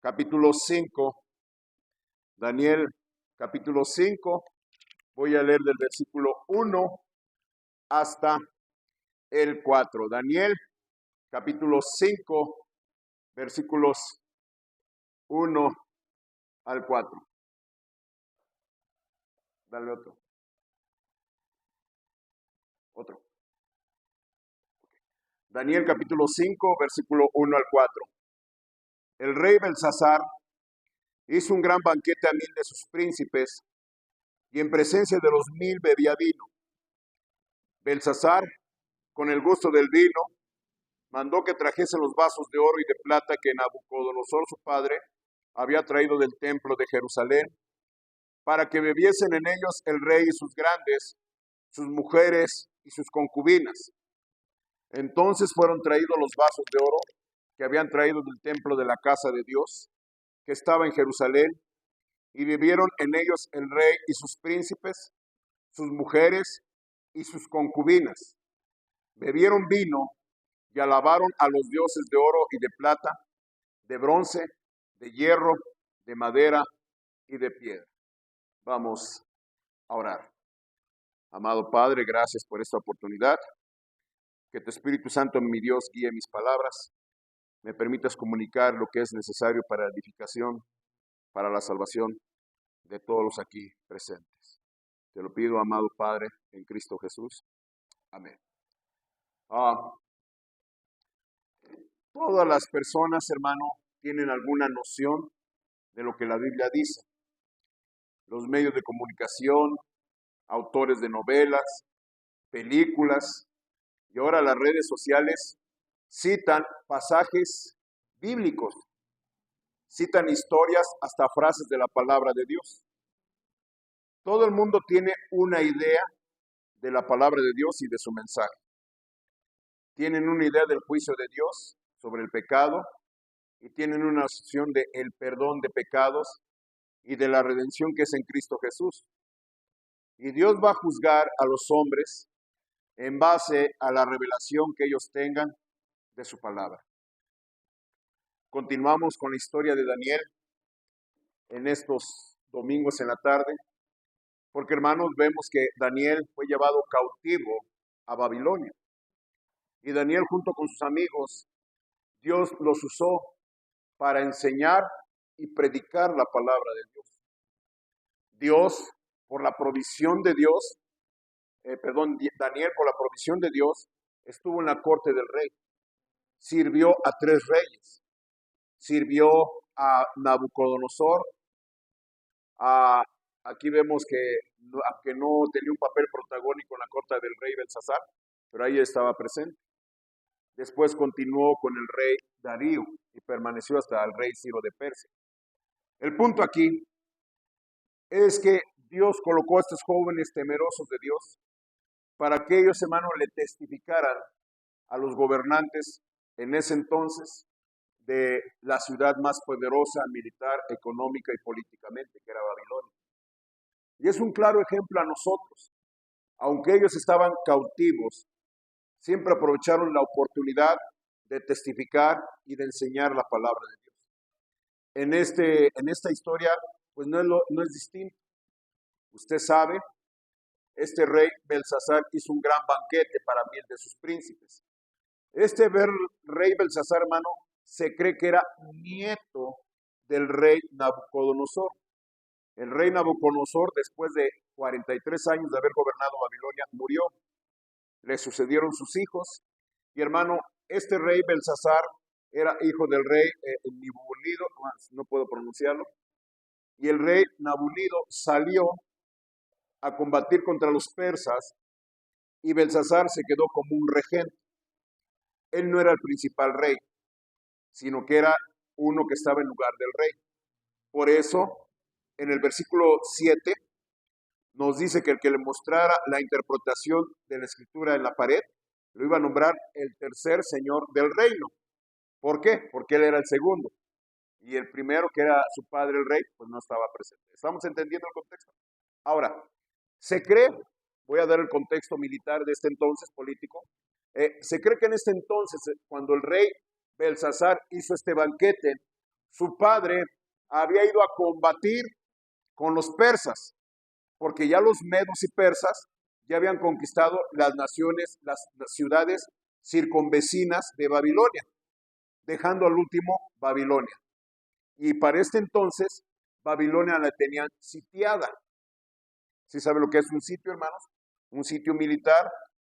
capítulo 5. Daniel, capítulo 5. Voy a leer del versículo 1 hasta el 4. Daniel, capítulo 5, versículos 1 al 4. Dale otro. Otro. Daniel, capítulo 5, versículo 1 al 4. El rey Belsasar hizo un gran banquete a 1000 de sus príncipes, y en presencia de los 1000 bebía vino. Belsasar, con el gusto del vino, mandó que trajesen los vasos de oro y de plata que Nabucodonosor su padre había traído del templo de Jerusalén, para que bebiesen en ellos el rey y sus grandes, sus mujeres y sus concubinas. Entonces fueron traídos los vasos de oro que habían traído del templo de la casa de Dios, que estaba en Jerusalén, y bebieron en ellos el rey y sus príncipes, sus mujeres y sus concubinas. Bebieron vino y alabaron a los dioses de oro y de plata, de bronce, de hierro, de madera y de piedra. Vamos a orar. Amado Padre, gracias por esta oportunidad. Que tu Espíritu Santo, mi Dios, guíe mis palabras. Me permitas comunicar lo que es necesario para la edificación, para la salvación de todos los aquí presentes. Te lo pido, amado Padre, en Cristo Jesús. Amén. Todas las personas, hermano, tienen alguna noción de lo que la Biblia dice. Los medios de comunicación, autores de novelas, películas, y ahora las redes sociales citan pasajes bíblicos, citan historias, hasta frases de la palabra de Dios. Todo el mundo tiene una idea de la palabra de Dios y de su mensaje. Tienen una idea del juicio de Dios sobre el pecado y tienen una noción de el perdón de pecados y de la redención que es en Cristo Jesús. Y Dios va a juzgar a los hombres en base a la revelación que ellos tengan de su palabra. Continuamos con la historia de Daniel en estos domingos en la tarde, porque hermanos, vemos que Daniel fue llevado cautivo a Babilonia. Y Daniel, junto con sus amigos, Dios los usó para enseñar y predicar la palabra de Dios. Dios, por la provisión de Dios, Daniel, por la provisión de Dios, estuvo en la corte del rey. Sirvió a 3 reyes. Sirvió a Nabucodonosor. Aquí vemos que, aunque no tenía un papel protagónico en la corte del rey Belsasar, pero ahí estaba presente. Después continuó con el rey Darío y permaneció hasta el rey Ciro de Persia. El punto aquí es que Dios colocó a estos jóvenes temerosos de Dios para que ellos, hermanos, le testificaran a los gobernantes en ese entonces de la ciudad más poderosa, militar, económica y políticamente, que era Babilonia. Y es un claro ejemplo a nosotros. Aunque ellos estaban cautivos, siempre aprovecharon la oportunidad de testificar y de enseñar la palabra de Dios. En esta historia, pues no es distinto. Usted sabe, este rey Belsasar hizo un gran banquete para 1000 de sus príncipes. Este rey Belsasar, hermano, se cree que era nieto del rey Nabucodonosor. El rey Nabucodonosor, después de 43 años de haber gobernado Babilonia, murió. Le sucedieron sus hijos. Y hermano, este rey Belsasar era hijo del rey Nabulido, no puedo pronunciarlo. Y el rey Nabulido salió a combatir contra los persas y Belsasar se quedó como un regente. Él no era el principal rey, sino que era uno que estaba en lugar del rey. Por eso, en el versículo 7, nos dice que el que le mostrara la interpretación de la escritura en la pared, lo iba a nombrar el tercer señor del reino. ¿Por qué? Porque él era el segundo. Y el primero, que era su padre el rey, pues no estaba presente. ¿Estamos entendiendo el contexto? Ahora, se cree, voy a dar el contexto militar de este entonces, político, se cree que en este entonces, cuando el rey Belsasar hizo este banquete, Su padre había ido a combatir con los persas, porque ya los medos y persas ya habían conquistado las naciones, las ciudades circunvecinas de Babilonia, dejando al último Babilonia. Y para este entonces, Babilonia la tenían sitiada. ¿Sí sabe lo que es un sitio, hermanos? Un sitio militar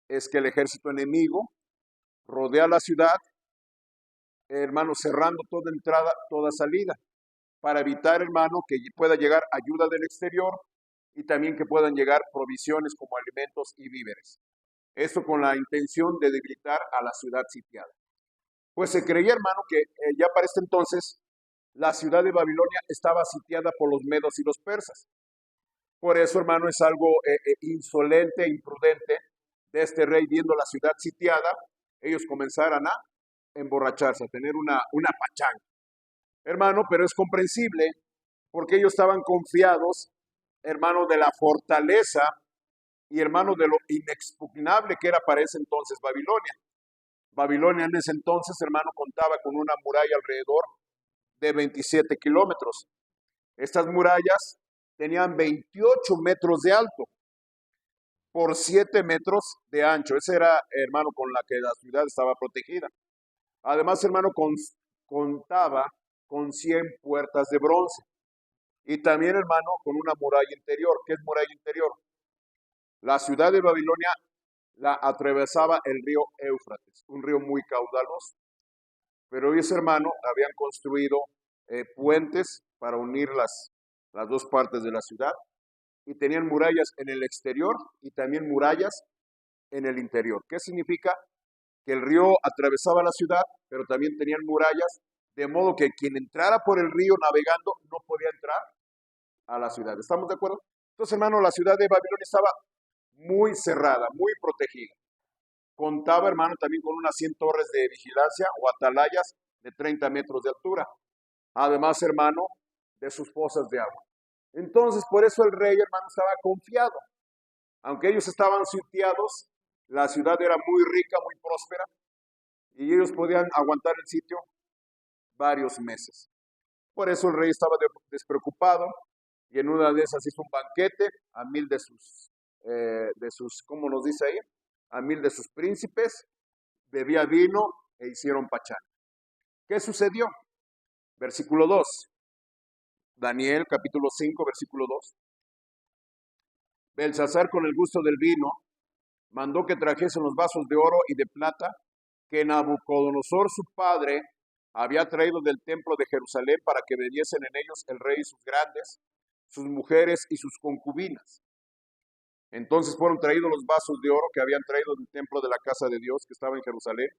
es que el ejército enemigo rodea la ciudad, hermano, cerrando toda entrada, toda salida, para evitar, hermano, que pueda llegar ayuda del exterior y también que puedan llegar provisiones como alimentos y víveres. Esto con la intención de debilitar a la ciudad sitiada. Pues se creía, hermano, que ya para este entonces la ciudad de Babilonia estaba sitiada por los medos y los persas. Por eso, hermano, es algo insolente e imprudente de este rey viendo la ciudad sitiada, ellos comenzaran a emborracharse, a tener una pachanga. Hermano, pero es comprensible porque ellos estaban confiados, hermano, de la fortaleza y hermano de lo inexpugnable que era para ese entonces Babilonia. Babilonia en ese entonces, hermano, contaba con una muralla alrededor de 27 kilómetros. Estas murallas tenían 28 metros de alto por 7 metros de ancho. Ese era, hermano, con la que la ciudad estaba protegida. Además, hermano, contaba con 100 puertas de bronce. Y también, hermano, con una muralla interior. ¿Qué es muralla interior? La ciudad de Babilonia la atravesaba el río Éufrates, un río muy caudaloso. Pero ellos, hermano, habían construido puentes para unir las dos partes de la ciudad y tenían murallas en el exterior y también murallas en el interior. ¿Qué significa? Que el río atravesaba la ciudad, pero también tenían murallas, de modo que quien entrara por el río navegando no podía entrar a la ciudad. ¿Estamos de acuerdo? Entonces, hermano, la ciudad de Babilonia estaba muy cerrada, muy protegida. Contaba, hermano, también con unas 100 torres de vigilancia o atalayas de 30 metros de altura. Además, hermano, de sus fosas de agua. Entonces, por eso el rey, hermano, estaba confiado. Aunque ellos estaban sitiados, la ciudad era muy rica, muy próspera, y ellos podían aguantar el sitio varios meses. Por eso el rey estaba despreocupado, y en una de esas hizo un banquete a 1000 de sus, ¿cómo nos dice ahí? A 1000 de sus príncipes, bebía vino e hicieron pachanga. ¿Qué sucedió? Versículo 2. Daniel capítulo 5, versículo 2. Belsasar, con el gusto del vino, mandó que trajesen los vasos de oro y de plata que Nabucodonosor su padre había traído del templo de Jerusalén para que bebiesen en ellos el rey y sus grandes, sus mujeres y sus concubinas. Entonces fueron traídos los vasos de oro que habían traído del templo de la casa de Dios que estaba en Jerusalén,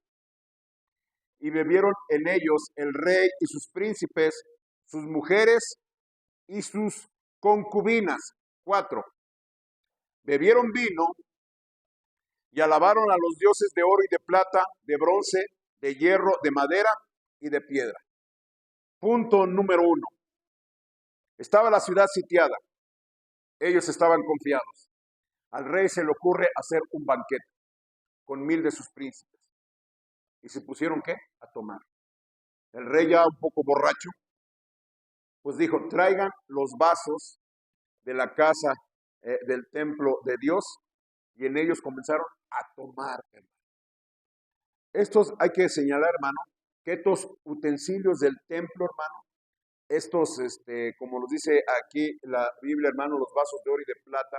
y bebieron en ellos el rey y sus príncipes, sus mujeres y sus concubinas. 4. Bebieron vino y alabaron a los dioses de oro y de plata, de bronce, de hierro, de madera y de piedra. Punto número 1. Estaba la ciudad sitiada. Ellos estaban confiados. Al rey se le ocurre hacer un banquete con 1000 de sus príncipes. ¿Y se pusieron qué? A tomar. El rey, ya un poco borracho, pues dijo, traigan los vasos de la casa del templo de Dios, y en ellos comenzaron a tomar, hermano. Estos hay que señalar, hermano, que estos utensilios del templo, hermano, estos, como nos dice aquí la Biblia, hermano, los vasos de oro y de plata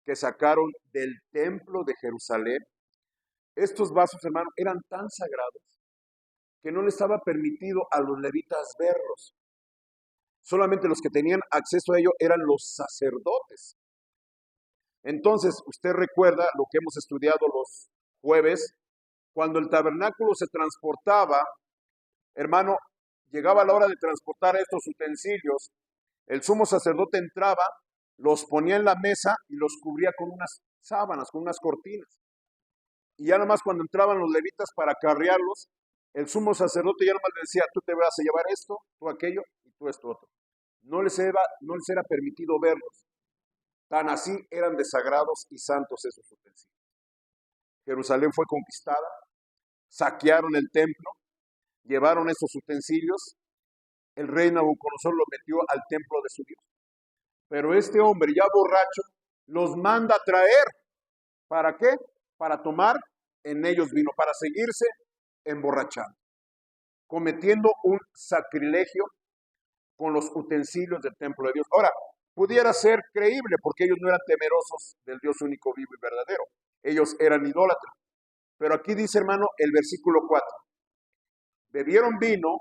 que sacaron del templo de Jerusalén, estos vasos, hermano, eran tan sagrados que no les estaba permitido a los levitas verlos. Solamente los que tenían acceso a ello eran los sacerdotes. Entonces, usted recuerda lo que hemos estudiado los jueves, cuando el tabernáculo se transportaba, hermano, llegaba la hora de transportar estos utensilios, el sumo sacerdote entraba, los ponía en la mesa y los cubría con unas sábanas, con unas cortinas. Y ya nomás cuando entraban los levitas para acarrearlos, el sumo sacerdote ya nomás le decía, tú te vas a llevar esto, tú aquello y tú esto otro. No les era permitido verlos. Tan así eran de sagrados y santos esos utensilios. Jerusalén fue conquistada, saquearon el templo, llevaron esos utensilios el rey Nabucodonosor lo metió al templo de su Dios. Pero este hombre ya borracho los manda a traer. ¿Para qué? Para tomar en ellos vino, para seguirse emborrachando, cometiendo un sacrilegio con los utensilios del templo de Dios. Ahora, pudiera ser creíble porque ellos no eran temerosos del Dios único, vivo y verdadero. Ellos eran idólatras. Pero aquí dice, hermano, el versículo 4. Bebieron vino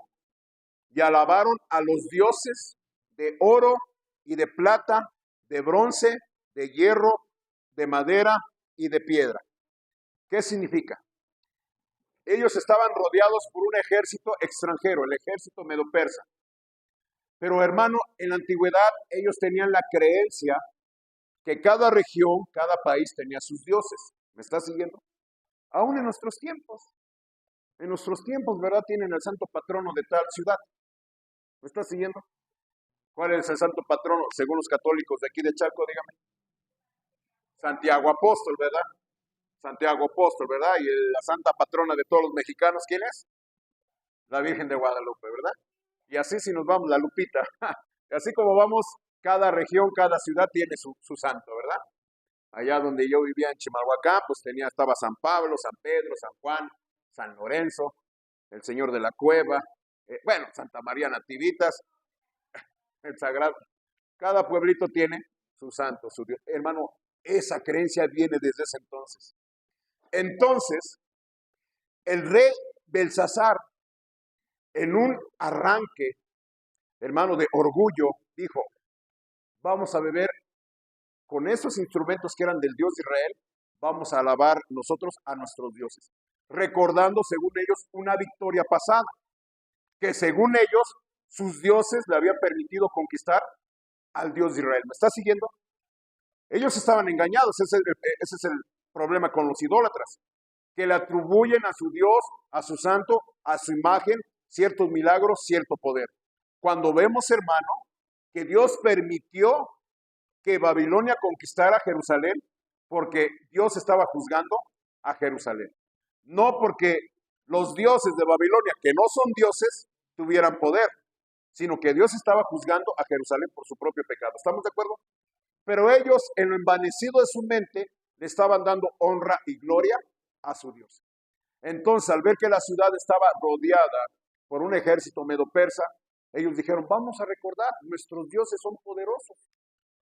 y alabaron a los dioses de oro y de plata, de bronce, de hierro, de madera y de piedra. ¿Qué significa? Ellos estaban rodeados por un ejército extranjero, el ejército medo-persa. Pero hermano, en la antigüedad ellos tenían la creencia que cada región, cada país tenía sus dioses. ¿Me está siguiendo? Aún en nuestros tiempos, ¿verdad? Tienen el santo patrono de tal ciudad. ¿Me está siguiendo? ¿Cuál es el santo patrono según los católicos de aquí de Chaco? Dígame. Santiago Apóstol, ¿verdad? Santiago Apóstol, ¿verdad? Y la santa patrona de todos los mexicanos, ¿quién es? La Virgen de Guadalupe, ¿verdad? Y así si nos vamos, la Lupita. Y así como vamos, cada región, cada ciudad tiene su santo, ¿verdad? Allá donde yo vivía en Chimalhuacán, pues estaba San Pablo, San Pedro, San Juan, San Lorenzo, el Señor de la Cueva, bueno, Santa María Nativitas, el Sagrado. Cada pueblito tiene su santo, su Dios. Hermano, esa creencia viene desde ese entonces. Entonces, el rey Belsasar, en un arranque, hermano, de orgullo, dijo, vamos a beber con esos instrumentos que eran del Dios de Israel, vamos a alabar nosotros a nuestros dioses, recordando, según ellos, una victoria pasada, que según ellos, sus dioses le habían permitido conquistar al Dios de Israel. ¿Me está siguiendo? Ellos estaban engañados, ese es el problema con los idólatras, que le atribuyen a su Dios, a su santo, a su imagen, ciertos milagros, cierto poder. Cuando vemos, hermano, que Dios permitió que Babilonia conquistara Jerusalén, porque Dios estaba juzgando a Jerusalén. No porque los dioses de Babilonia, que no son dioses, tuvieran poder, sino que Dios estaba juzgando a Jerusalén por su propio pecado. ¿Estamos de acuerdo? Pero ellos, en lo envanecido de su mente, le estaban dando honra y gloria a su Dios. Entonces, al ver que la ciudad estaba rodeada por un ejército medo-persa, ellos dijeron, vamos a recordar, nuestros dioses son poderosos.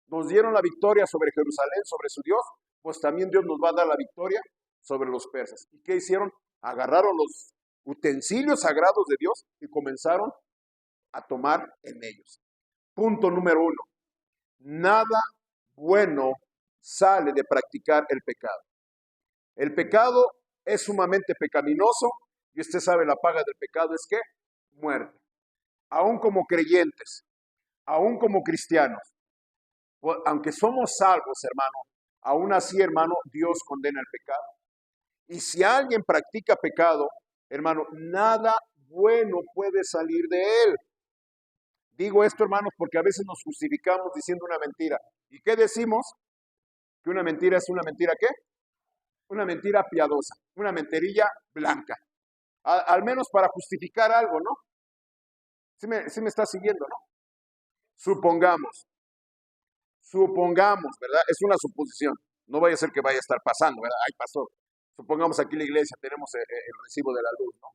Nos dieron la victoria sobre Jerusalén, sobre su Dios, pues también Dios nos va a dar la victoria sobre los persas. ¿Y qué hicieron? Agarraron los utensilios sagrados de Dios y comenzaron a tomar en ellos. Punto número 1. Nada bueno sale de practicar el pecado. El pecado es sumamente pecaminoso y usted sabe la paga del pecado es ¿qué? Muerte. Aún como creyentes, aún como cristianos, aunque somos salvos, hermano, aún así, hermano, Dios condena el pecado. Y si alguien practica pecado, hermano, nada bueno puede salir de él. Digo esto, hermanos, porque a veces nos justificamos diciendo una mentira. ¿Y qué decimos? Que una mentira es una mentira ¿qué? Una mentira piadosa, una mentirilla blanca. Al menos para justificar algo, ¿no? Sí me está siguiendo, ¿no? Supongamos, ¿verdad? Es una suposición. No vaya a ser que vaya a estar pasando, ¿verdad? Ay, pastor. Supongamos aquí en la iglesia tenemos el recibo de la luz, ¿no?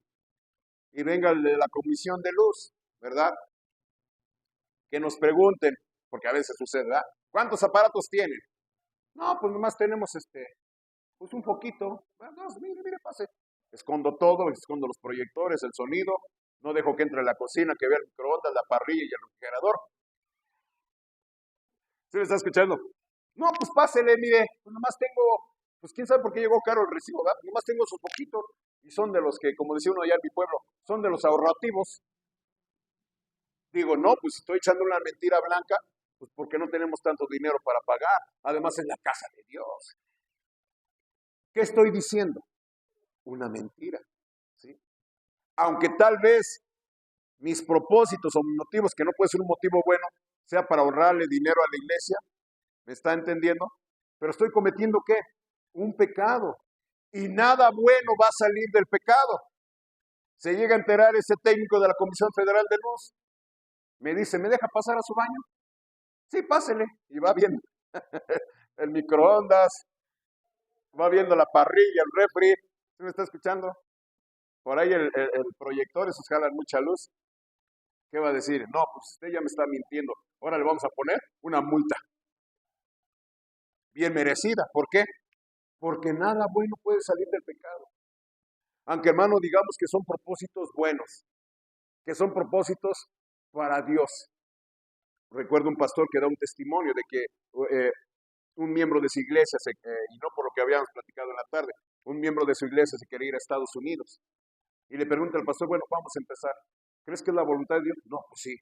Y venga el de la comisión de luz, ¿verdad? Que nos pregunten, porque a veces sucede, ¿verdad? ¿Cuántos aparatos tienen? No, pues nomás tenemos pues un poquito. No, mire, pase. Escondo todo, escondo los proyectores, el sonido, no dejo que entre a la cocina, que vea el microondas, la parrilla y el refrigerador. ¿Sí me está escuchando? No, pues pásele, mire, pues nomás tengo, pues quién sabe por qué llegó caro el recibo, ¿verdad? Nomás tengo esos poquitos, y son de los que, como decía uno allá en mi pueblo, son de los ahorrativos. Digo, no, pues estoy echando una mentira blanca, pues porque no tenemos tanto dinero para pagar, además en la casa de Dios. ¿Qué estoy diciendo? Una mentira, ¿sí? Aunque tal vez mis propósitos o mis motivos, que no puede ser un motivo bueno, sea para ahorrarle dinero a la iglesia, ¿me está entendiendo? Pero estoy cometiendo ¿qué? Un pecado. Y nada bueno va a salir del pecado. Se llega a enterar ese técnico de la Comisión Federal de Luz Me dice, ¿me deja pasar a su baño? Sí, pásele. Y va viendo el microondas, va viendo la parrilla, el refri. ¿Sí me está escuchando? Por ahí el proyector, esos jalan mucha luz. ¿Qué va a decir? No, pues usted ya me está mintiendo. Ahora le vamos a poner una multa bien merecida. ¿Por qué? Porque nada bueno puede salir del pecado. Aunque hermano digamos que son propósitos buenos, que son propósitos para Dios. Recuerdo un pastor que da un testimonio de que un miembro de su iglesia, y no por lo que habíamos platicado en la tarde, un miembro de su iglesia se quería ir a Estados Unidos. Y le pregunta al pastor, bueno, vamos a empezar. ¿Crees que es la voluntad de Dios? No, pues sí.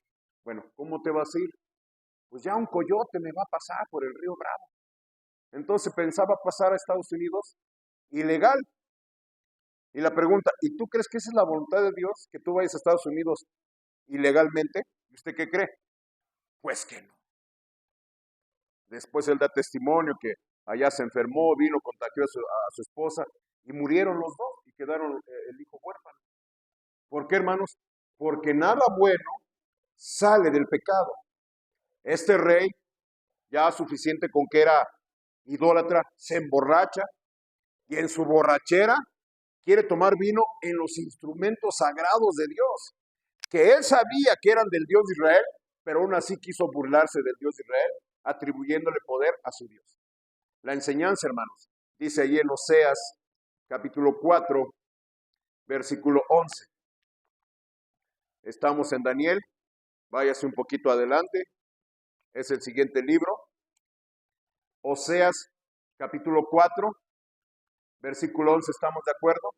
Bueno, ¿cómo te vas a ir? Pues ya un coyote me va a pasar por el río Bravo. Entonces pensaba pasar a Estados Unidos ilegal. Y la pregunta, ¿y tú crees que esa es la voluntad de Dios? Que tú vayas a Estados Unidos ilegalmente. ¿Y usted qué cree? Pues que no. Después él da testimonio que allá se enfermó, vino, contagió a su esposa y murieron los dos y quedaron el hijo huérfano. ¿Por qué, hermanos? Porque nada bueno sale del pecado. Este rey, ya suficiente con que era idólatra, se emborracha y en su borrachera quiere tomar vino en los instrumentos sagrados de Dios, que él sabía que eran del Dios de Israel, pero aún así quiso burlarse del Dios de Israel, atribuyéndole poder a su Dios. La enseñanza, hermanos, dice ahí en Oseas, capítulo 4, versículo 11. Estamos en Daniel, váyase un poquito adelante, es el siguiente libro. Oseas, capítulo 4, versículo 11, ¿estamos de acuerdo?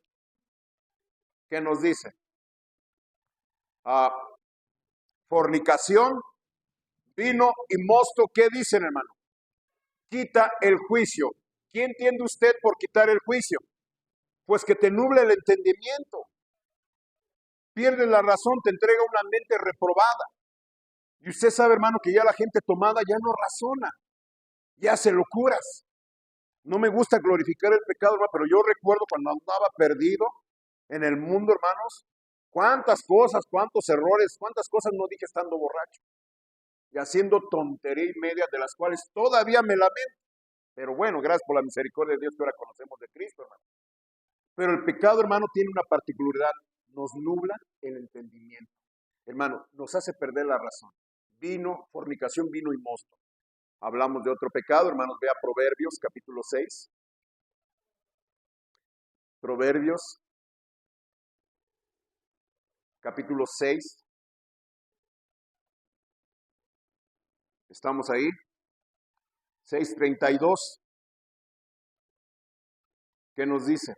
¿Qué nos dice? Fornicación, vino y mosto, ¿qué dicen, hermano? Quita el juicio. ¿Qué entiende usted por quitar el juicio? Pues que te nuble el entendimiento. Pierdes la razón, te entrega una mente reprobada. Y usted sabe, hermano, que ya la gente tomada ya no razona, ya hace locuras. No me gusta glorificar el pecado, hermano, pero yo recuerdo cuando andaba perdido en el mundo, hermanos, cuántas cosas, cuántos errores, cuántas cosas no dije estando borracho y haciendo tontería y media de las cuales todavía me lamento. Pero bueno, gracias por la misericordia de Dios que ahora conocemos de Cristo, hermano. Pero el pecado, hermano, tiene una particularidad, nos nubla el entendimiento. Hermano, nos hace perder la razón. Vino, fornicación, vino y mosto. Hablamos de otro pecado, hermanos, vea Proverbios, capítulo 6. Proverbios, capítulo 6. ¿Estamos ahí? 6:32. ¿Qué nos dice?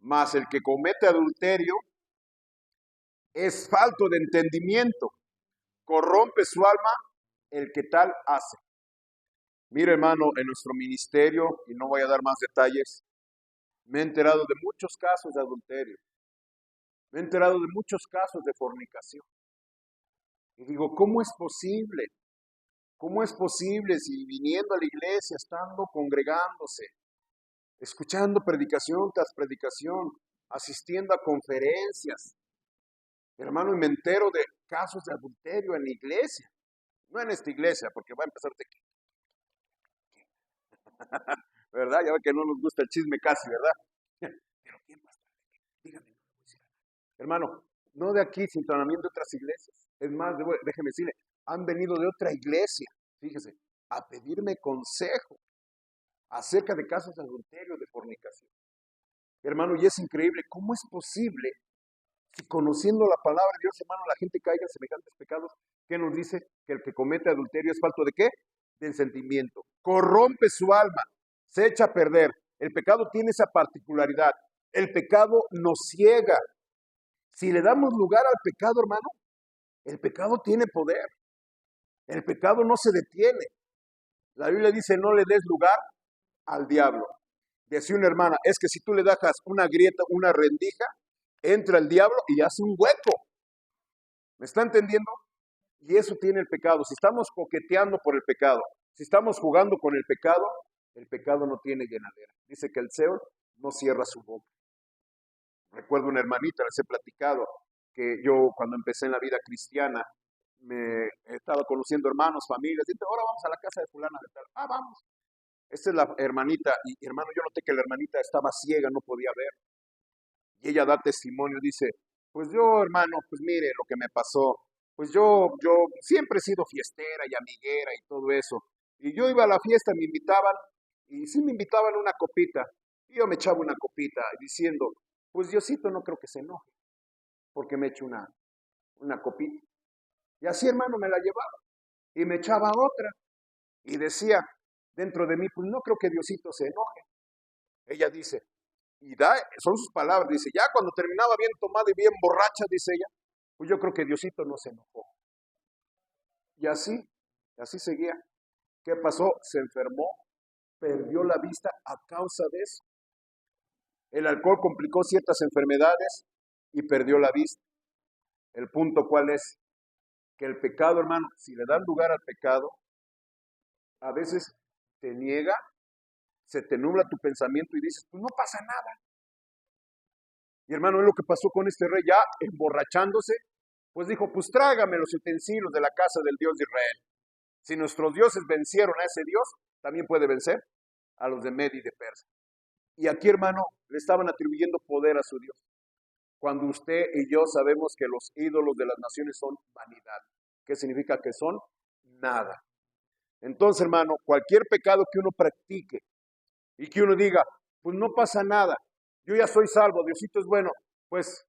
Mas el que comete adulterio es falto de entendimiento, corrompe su alma el que tal hace. Mire, hermano, en nuestro ministerio, y no voy a dar más detalles, me he enterado de muchos casos de adulterio, me he enterado de muchos casos de fornicación. Y digo, ¿cómo es posible? ¿Cómo es posible si viniendo a la iglesia, estando congregándose, escuchando predicación tras predicación, asistiendo a conferencias, hermano, y me entero de casos de adulterio en la iglesia? No en esta iglesia, porque va a empezar de aquí. ¿Verdad? Ya ve que no nos gusta el chisme casi, ¿verdad? Pero ¿quién va a estar de aquí? Dígame. Hermano, no de aquí, sino también de otras iglesias. Es más, déjeme decirle, han venido de otra iglesia, fíjese, a pedirme consejo acerca de casos de adulterio, de fornicación. Hermano, y es increíble, ¿cómo es posible si conociendo la palabra de Dios, hermano, la gente caiga en semejantes pecados? ¿Qué nos dice? Que el que comete adulterio es falto de ¿qué? De sentimiento. Corrompe su alma, se echa a perder. El pecado tiene esa particularidad. El pecado nos ciega. Si le damos lugar al pecado, hermano, el pecado tiene poder. El pecado no se detiene. La Biblia dice, no le des lugar al diablo. Decía una hermana, es que si tú le dejas una grieta, una rendija, entra el diablo y hace un hueco. ¿Me está entendiendo? Y eso tiene el pecado. Si estamos coqueteando por el pecado, si estamos jugando con el pecado no tiene llenadera. Dice que el Seol no cierra su boca. Recuerdo una hermanita, les he platicado, que yo cuando empecé en la vida cristiana, me estaba conociendo hermanos, familias, y ahora vamos a la casa de fulana de tal. Ah, vamos. Esta es la hermanita, y hermano, yo noté que la hermanita estaba ciega, no podía ver. Y ella da testimonio, dice, pues yo, hermano, pues mire lo que me pasó. Pues yo siempre he sido fiestera y amiguera y todo eso. Y yo iba a la fiesta, me invitaban, y sí me invitaban una copita. Y yo me echaba una copita diciendo, pues Diosito no creo que se enoje, porque me echo una copita. Y así, hermano, me la llevaba. Y me echaba otra. Y decía dentro de mí, pues no creo que Diosito se enoje. Ella dice, son sus palabras, dice, ya cuando terminaba bien tomada y bien borracha, dice ella, pues yo creo que Diosito no se enojó. Y así seguía. ¿Qué pasó? Se enfermó, perdió la vista a causa de eso. El alcohol complicó ciertas enfermedades y perdió la vista. El punto cuál es, que el pecado, hermano, si le das lugar al pecado, a veces te niega, se te nubla tu pensamiento y dices, pues no pasa nada. Y hermano, es lo que pasó con este rey, ya emborrachándose, pues dijo, pues trágame los utensilios de la casa del Dios de Israel. Si nuestros dioses vencieron a ese Dios, también puede vencer a los de Media y de Persia. Y aquí, hermano, le estaban atribuyendo poder a su Dios. Cuando usted y yo sabemos que los ídolos de las naciones son vanidad. ¿Qué significa que son? Nada. Entonces, hermano, cualquier pecado que uno practique y que uno diga, pues no pasa nada, yo ya soy salvo, Diosito es bueno, pues,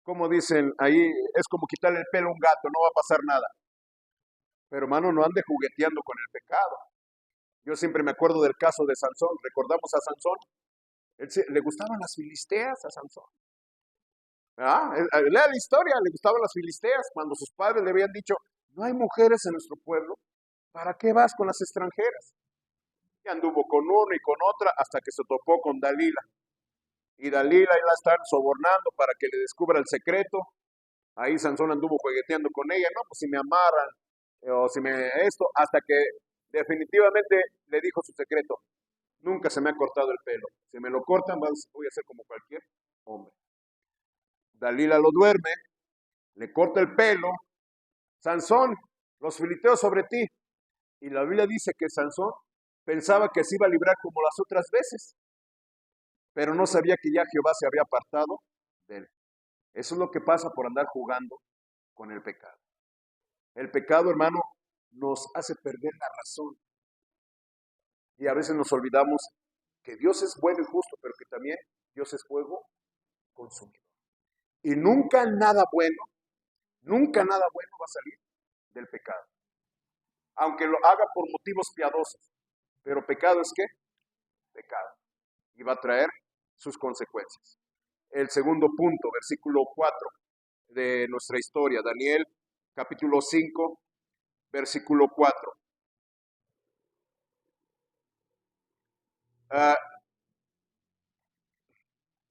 como dicen ahí, es como quitarle el pelo a un gato, no va a pasar nada. Pero hermano, no ande jugueteando con el pecado. Yo siempre me acuerdo del caso de Sansón, recordamos a Sansón, le gustaban las filisteas a Sansón. Lea la historia, le gustaban las filisteas, cuando sus padres le habían dicho, no hay mujeres en nuestro pueblo, ¿para qué vas con las extranjeras? Y anduvo con uno y con otra hasta que se topó con Dalila. Y Dalila ahí la están sobornando para que le descubra el secreto. Ahí Sansón anduvo jugueteando con ella, no, pues si me amarran, o si me esto, hasta que definitivamente le dijo su secreto. Nunca se me ha cortado el pelo. Si me lo cortan, voy a ser como cualquier hombre. Dalila lo duerme, le corta el pelo. Sansón, los filisteos sobre ti. Y la Biblia dice que Sansón pensaba que se iba a librar como las otras veces, pero no sabía que ya Jehová se había apartado de él. Eso es lo que pasa por andar jugando con el pecado. El pecado, hermano, nos hace perder la razón. Y a veces nos olvidamos que Dios es bueno y justo, pero que también Dios es fuego consumidor. Y nunca nada bueno va a salir del pecado. Aunque lo haga por motivos piadosos. Pero pecado es ¿qué? Pecado. Y va a traer sus consecuencias. El segundo punto, versículo 4 de nuestra historia, Daniel capítulo 5, versículo 4.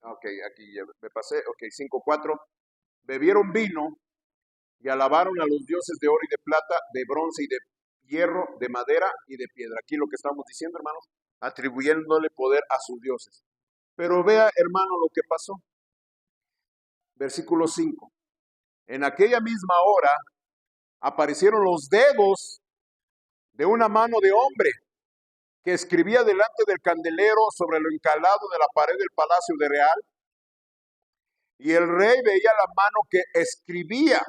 Ok, aquí ya me pasé, ok, 5:4. Bebieron vino y alabaron a los dioses de oro y de plata, de bronce y de hierro, de madera y de piedra. Aquí lo que estamos diciendo, hermanos, atribuyéndole poder a sus dioses. Pero vea, hermano, lo que pasó. Versículo 5. En aquella misma hora aparecieron los dedos de una mano de hombre que escribía delante del candelero sobre lo encalado de la pared del palacio de Real. Y el rey veía la mano que escribía.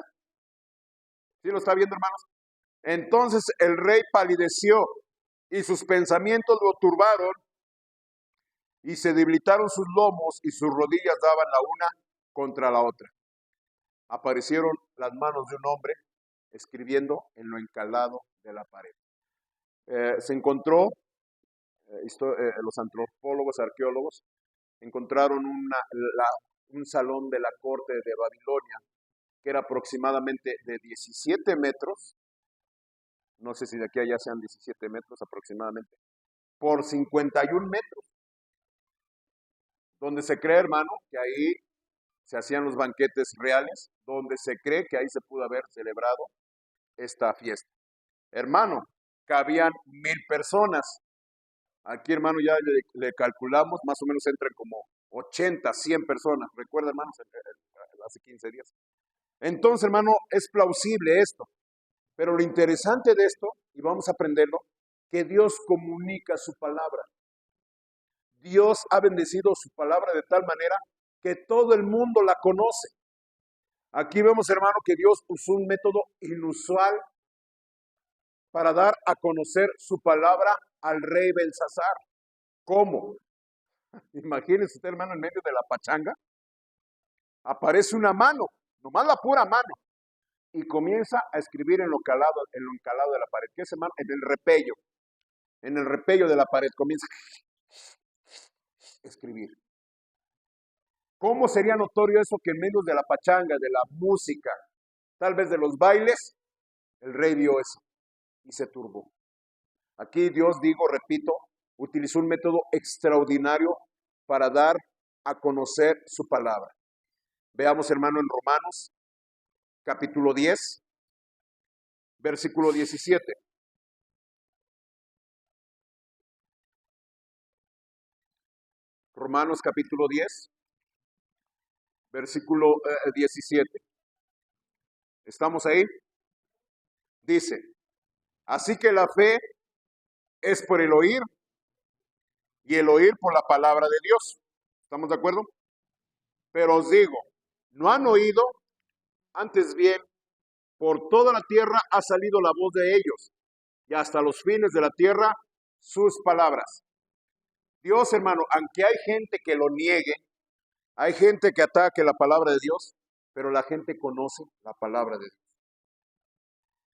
¿Sí lo está viendo, hermanos? Entonces el rey palideció y sus pensamientos lo turbaron y se debilitaron sus lomos y sus rodillas daban la una contra la otra. Aparecieron las manos de un hombre escribiendo en lo encalado de la pared. Se encontró, los antropólogos, arqueólogos, encontraron un salón de la corte de Babilonia que era aproximadamente de 17 metros, no sé si de aquí a allá sean 17 metros aproximadamente, por 51 metros, donde se cree, hermano, que ahí se hacían los banquetes reales, donde se cree que ahí se pudo haber celebrado esta fiesta. Hermano, cabían 1000 personas. Aquí, hermano, ya le calculamos, más o menos entran como 80, 100 personas. Recuerda, hermanos, hace 15 días. Entonces, hermano, es plausible esto. Pero lo interesante de esto, y vamos a aprenderlo, que Dios comunica su palabra. Dios ha bendecido su palabra de tal manera que todo el mundo la conoce. Aquí vemos, hermano, que Dios usó un método inusual para dar a conocer su palabra al rey Belsasar. ¿Cómo? Imagínense usted, hermano, en medio de la pachanga, aparece una mano, nomás la pura mano, y comienza a escribir en lo encalado de la pared. ¿Qué es, hermano? En el repello de la pared comienza a escribir. ¿Cómo sería notorio eso que en medio de la pachanga, de la música, tal vez de los bailes, el rey vio eso y se turbó? Aquí Dios, repito, utilizó un método extraordinario para dar a conocer su palabra. Veamos, hermano, en Romanos, capítulo 10, versículo 17. Romanos, capítulo 10, versículo 17. ¿Estamos ahí? Dice, así que la fe es por el oír y el oír por la palabra de Dios. ¿Estamos de acuerdo? Pero os digo, no han oído, antes bien, por toda la tierra ha salido la voz de ellos, y hasta los fines de la tierra sus palabras. Dios, hermano, aunque hay gente que lo niegue, hay gente que ataque la palabra de Dios, pero la gente conoce la palabra de Dios.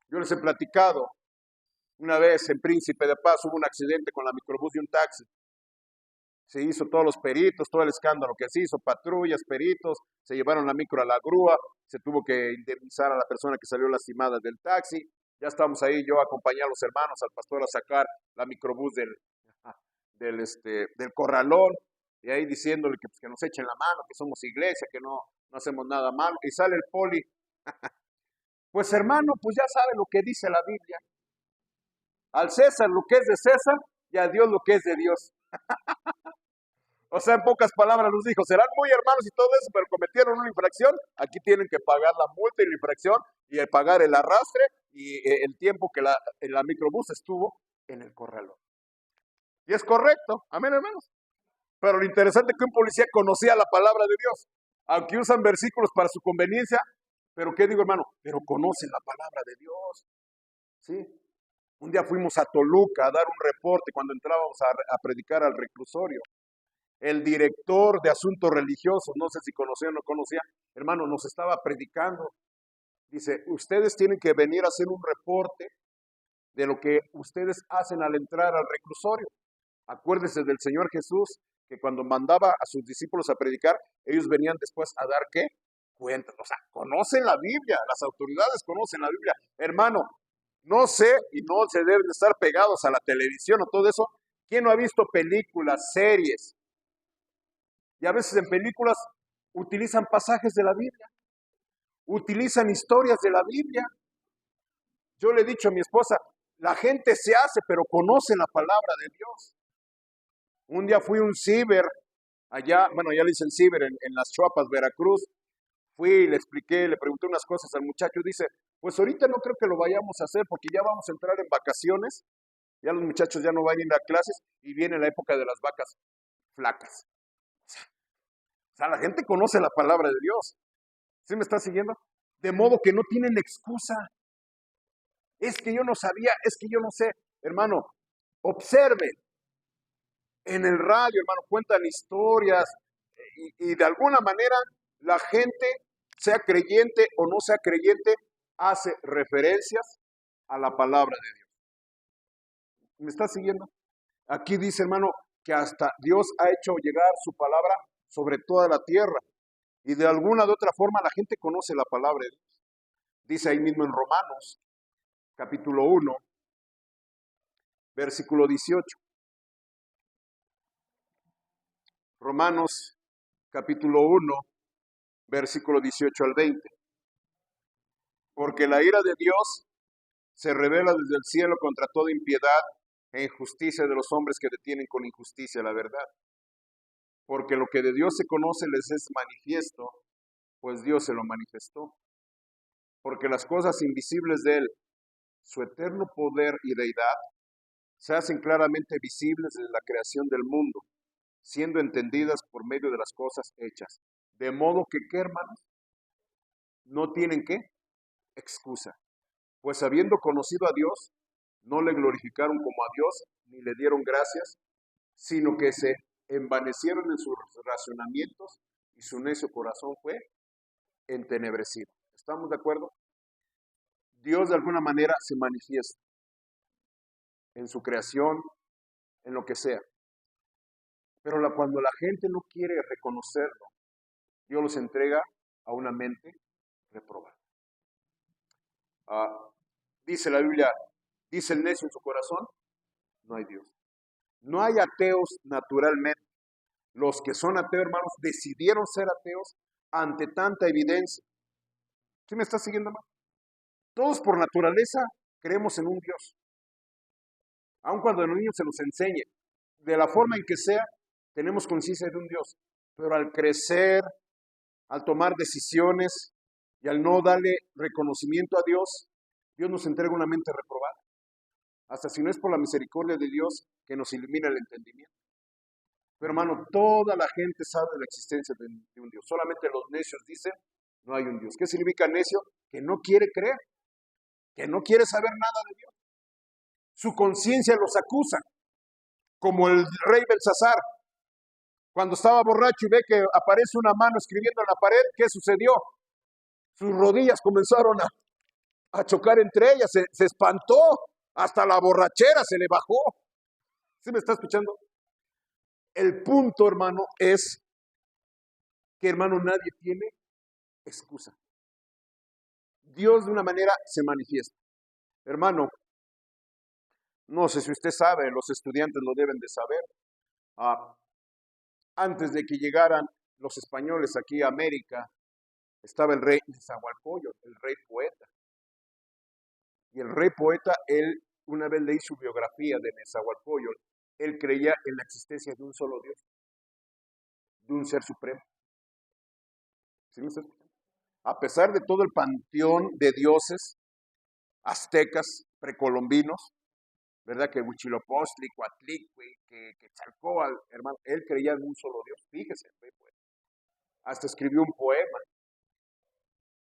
Yo les he platicado, una vez en Príncipe de Paz hubo un accidente con la microbús de un taxi. Se hizo todos los peritos, todo el escándalo que se hizo, patrullas, peritos, se llevaron la micro a la grúa, se tuvo que indemnizar a la persona que salió lastimada del taxi. Ya estamos ahí, yo acompañé a los hermanos, al pastor a sacar la microbús del corralón, y ahí diciéndole que, pues, que nos echen la mano, que somos iglesia, que no hacemos nada malo. Y sale el poli, pues hermano, pues ya sabe lo que dice la Biblia. Al César lo que es de César y a Dios lo que es de Dios. O sea, en pocas palabras nos dijo, serán muy hermanos y todo eso, pero cometieron una infracción, aquí tienen que pagar la multa y la infracción y pagar el arrastre y el tiempo que la microbús estuvo en el corralón. Y es correcto, amén, hermanos. Pero lo interesante es que un policía conocía la palabra de Dios, aunque usan versículos para su conveniencia, pero ¿qué digo, hermano? Pero conocen la palabra de Dios, ¿sí? Un día fuimos a Toluca a dar un reporte cuando entrábamos a predicar al reclusorio. El director de asuntos religiosos, no sé si conocía o no conocía, hermano, nos estaba predicando. Dice, ustedes tienen que venir a hacer un reporte de lo que ustedes hacen al entrar al reclusorio. Acuérdense del Señor Jesús, que cuando mandaba a sus discípulos a predicar, ellos venían después a dar, ¿qué? Cuentas. O sea, conocen la Biblia, las autoridades conocen la Biblia. Hermano, no sé, y no se deben estar pegados a la televisión o todo eso. ¿Quién no ha visto películas, series? Y a veces en películas utilizan pasajes de la Biblia, utilizan historias de la Biblia. Yo le he dicho a mi esposa, la gente se hace, pero conoce la palabra de Dios. Un día fui a un ciber, allá, bueno, ya le dicen ciber en Las Chuapas, Veracruz. Fui y le expliqué, le pregunté unas cosas al muchacho. Dice, pues ahorita no creo que lo vayamos a hacer porque ya vamos a entrar en vacaciones. Ya los muchachos ya no van a ir a clases y viene la época de las vacas flacas. O sea, la gente conoce la palabra de Dios. ¿Sí me está siguiendo? De modo que no tienen excusa. Es que yo no sabía, es que yo no sé. Hermano, observe. En el radio, hermano, cuentan historias y de alguna manera la gente, sea creyente o no sea creyente, hace referencias a la palabra de Dios. ¿Me está siguiendo? Aquí dice, hermano, que hasta Dios ha hecho llegar su palabra sobre toda la tierra. Y de alguna de otra forma la gente conoce la palabra de Dios. Dice ahí mismo en Romanos, capítulo 1, versículo 18. Romanos, capítulo 1, versículo 18 al 20. Porque la ira de Dios se revela desde el cielo contra toda impiedad e injusticia de los hombres que detienen con injusticia la verdad. Porque lo que de Dios se conoce les es manifiesto, pues Dios se lo manifestó. porque las cosas invisibles de Él, su eterno poder y deidad, se hacen claramente visibles desde la creación del mundo, siendo entendidas por medio de las cosas hechas. De modo que, ¿qué, hermanos? No tienen ¿qué? Excusa. Pues habiendo conocido a Dios, no le glorificaron como a Dios, ni le dieron gracias, sino que se envanecieron en sus razonamientos y su necio corazón fue entenebrecido. ¿Estamos de acuerdo? Dios de alguna manera se manifiesta en su creación, en lo que sea. Pero cuando la gente no quiere reconocerlo, Dios los entrega a una mente reprobada. Dice la Biblia, dice el necio en su corazón, no hay Dios. No hay ateos naturalmente. Los que son ateos, hermanos, decidieron ser ateos ante tanta evidencia. ¿Sí me está siguiendo, hermano? Todos por naturaleza creemos en un Dios. Aun cuando a los niños se nos enseñe, de la forma en que sea, tenemos conciencia de un Dios. Pero al crecer, al tomar decisiones y al no darle reconocimiento a Dios, Dios nos entrega una mente reprobada. Hasta si no es por la misericordia de Dios que nos ilumina el entendimiento. Pero hermano, toda la gente sabe de la existencia de un Dios. Solamente los necios dicen, no hay un Dios. ¿Qué significa necio? Que no quiere creer, que no quiere saber nada de Dios. Su conciencia los acusa, como el rey Belsasar. Cuando estaba borracho y ve que aparece una mano escribiendo en la pared, ¿qué sucedió? Sus rodillas comenzaron a chocar entre ellas, se espantó, hasta la borrachera se le bajó. ¿Sí me está escuchando? El punto, hermano, es que, hermano, nadie tiene excusa. Dios de una manera se manifiesta. Hermano, no sé si usted sabe, los estudiantes lo deben de saber. Antes de que llegaran los españoles aquí a América, estaba el rey Nezahualcóyotl, el rey poeta. Y el rey poeta, él, una vez leí su biografía de Nezahualcóyotl, él creía en la existencia de un solo Dios, de un ser supremo. ¿Sí me está escuchando? A pesar de todo el panteón de dioses aztecas, precolombinos, ¿verdad? Que Huitzilopochtli, Coatlicue, que Quetzalcóatl, hermano, él creía en un solo Dios. Fíjese, el rey poeta. Hasta escribió un poema.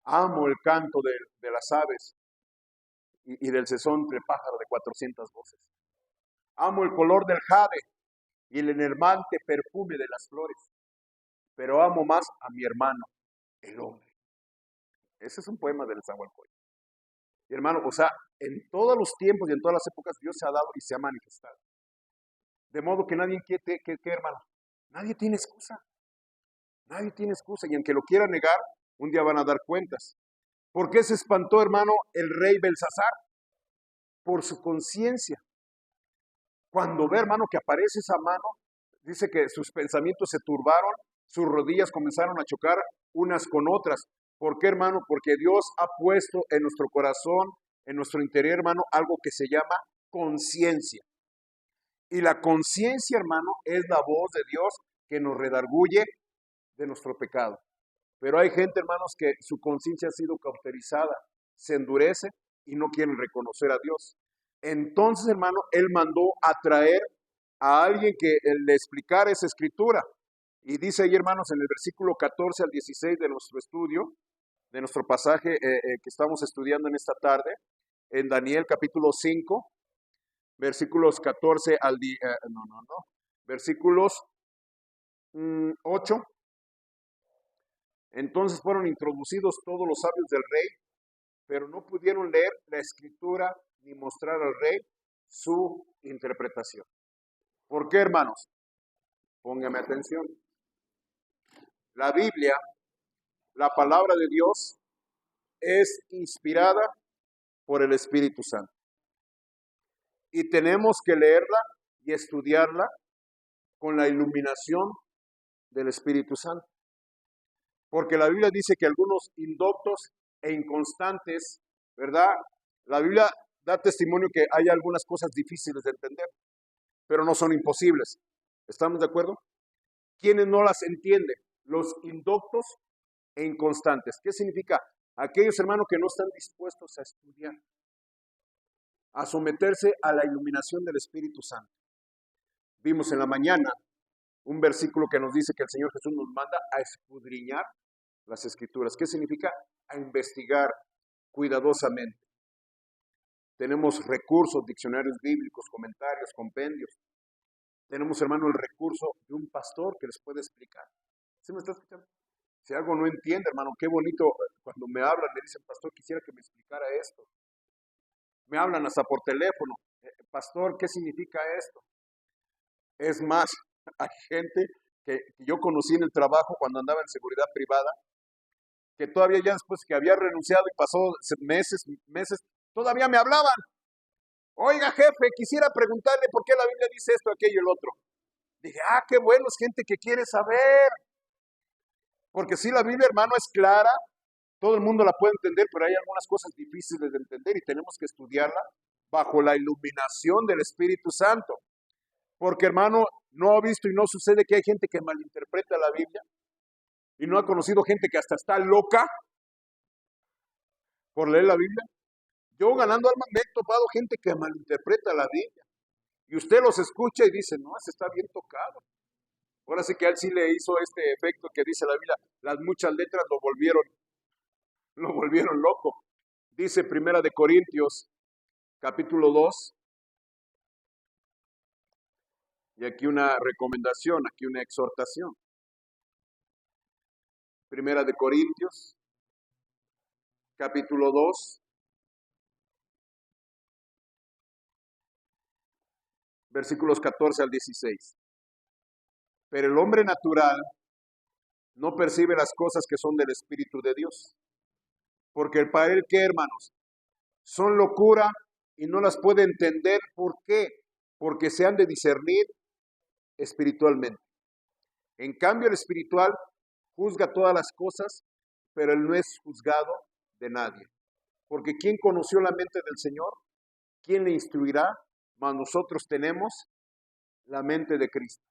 Amo el canto de las aves y del sesontle pájaro de 400 voces. Amo el color del jade y el enervante perfume de las flores, pero amo más a mi hermano, el hombre. Ese es un poema del Nezahualcóyotl. Y hermano, o sea, en todos los tiempos y en todas las épocas Dios se ha dado y se ha manifestado. De modo que nadie quiere, ¿qué, hermano? Nadie tiene excusa. Nadie tiene excusa. Y en que lo quiera negar, un día van a dar cuentas. ¿Por qué se espantó, hermano, el rey Belsasar? Por su conciencia. Cuando ve, hermano, que aparece esa mano, dice que sus pensamientos se turbaron, sus rodillas comenzaron a chocar unas con otras. ¿Por qué, hermano? Porque Dios ha puesto en nuestro corazón, en nuestro interior, hermano, algo que se llama conciencia. Y la conciencia, hermano, es la voz de Dios que nos redarguye de nuestro pecado. Pero hay gente, hermanos, que su conciencia ha sido cauterizada, se endurece y no quieren reconocer a Dios. Entonces, hermano, Él mandó a traer a alguien que le explicara esa escritura. Y dice ahí, hermanos, en el versículo 14 al 16 de nuestro estudio, de nuestro pasaje que estamos estudiando en esta tarde, en Daniel capítulo 5, versículos 14 al versículos 8. Entonces fueron introducidos todos los sabios del rey, pero no pudieron leer la escritura ni mostrar al rey su interpretación. ¿Por qué, hermanos? Póngame atención. La Biblia, la palabra de Dios, es inspirada por el Espíritu Santo. Y tenemos que leerla y estudiarla con la iluminación del Espíritu Santo. Porque la Biblia dice que algunos indoctos e inconstantes, ¿verdad? La Biblia da testimonio que hay algunas cosas difíciles de entender, pero no son imposibles. ¿Estamos de acuerdo? ¿Quiénes no las entienden? Los indoctos e inconstantes. ¿Qué significa? Aquellos hermanos que no están dispuestos a estudiar, a someterse a la iluminación del Espíritu Santo. Vimos en la mañana un versículo que nos dice que el Señor Jesús nos manda a escudriñar las Escrituras. ¿Qué significa? A investigar cuidadosamente. Tenemos recursos, diccionarios bíblicos, comentarios, compendios. Tenemos, hermano, el recurso de un pastor que les puede explicar. ¿Sí me está escuchando? Si algo no entiende, hermano, qué bonito cuando me hablan, me dicen, pastor, quisiera que me explicara esto. Me hablan hasta por teléfono. Pastor, ¿qué significa esto? Es más, hay gente que yo conocí en el trabajo cuando andaba en seguridad privada, que todavía ya después que había renunciado y pasó meses, todavía me hablaban. Oiga, jefe, quisiera preguntarle por qué la Biblia dice esto, aquello y el otro. Dije, qué bueno, es gente que quiere saber. Porque si la Biblia, hermano, es clara, todo el mundo la puede entender, pero hay algunas cosas difíciles de entender y tenemos que estudiarla bajo la iluminación del Espíritu Santo. Porque, hermano, no ha visto y no sucede que hay gente que malinterpreta la Biblia y no ha conocido gente que hasta está loca por leer la Biblia. Yo ganando almas me he topado gente que malinterpreta la Biblia. Y usted los escucha y dice, no, ese está bien tocado. Ahora sí que a él sí le hizo este efecto que dice la Biblia, las muchas letras lo volvieron loco. Dice Primera de Corintios, capítulo 2, y aquí una recomendación, aquí una exhortación. Primera de Corintios, capítulo 2, versículos 14 al 16. Pero el hombre natural no percibe las cosas que son del Espíritu de Dios. Porque para él, ¿qué, hermanos? Son locura y no las puede entender. ¿Por qué? Porque se han de discernir espiritualmente. En cambio, el espiritual juzga todas las cosas, pero él no es juzgado de nadie. Porque ¿quién conoció la mente del Señor? ¿Quién le instruirá? Mas nosotros tenemos la mente de Cristo.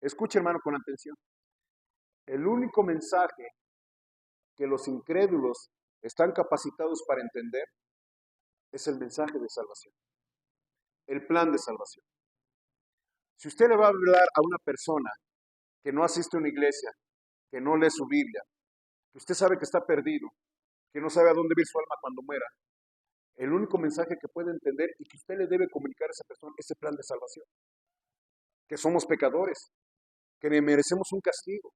Escuche, hermano, con atención. El único mensaje que los incrédulos están capacitados para entender es el mensaje de salvación, el plan de salvación. Si usted le va a hablar a una persona que no asiste a una iglesia, que no lee su Biblia, que usted sabe que está perdido, que no sabe a dónde ir su alma cuando muera, el único mensaje que puede entender y que usted le debe comunicar a esa persona es el plan de salvación. Que somos pecadores, que merecemos un castigo,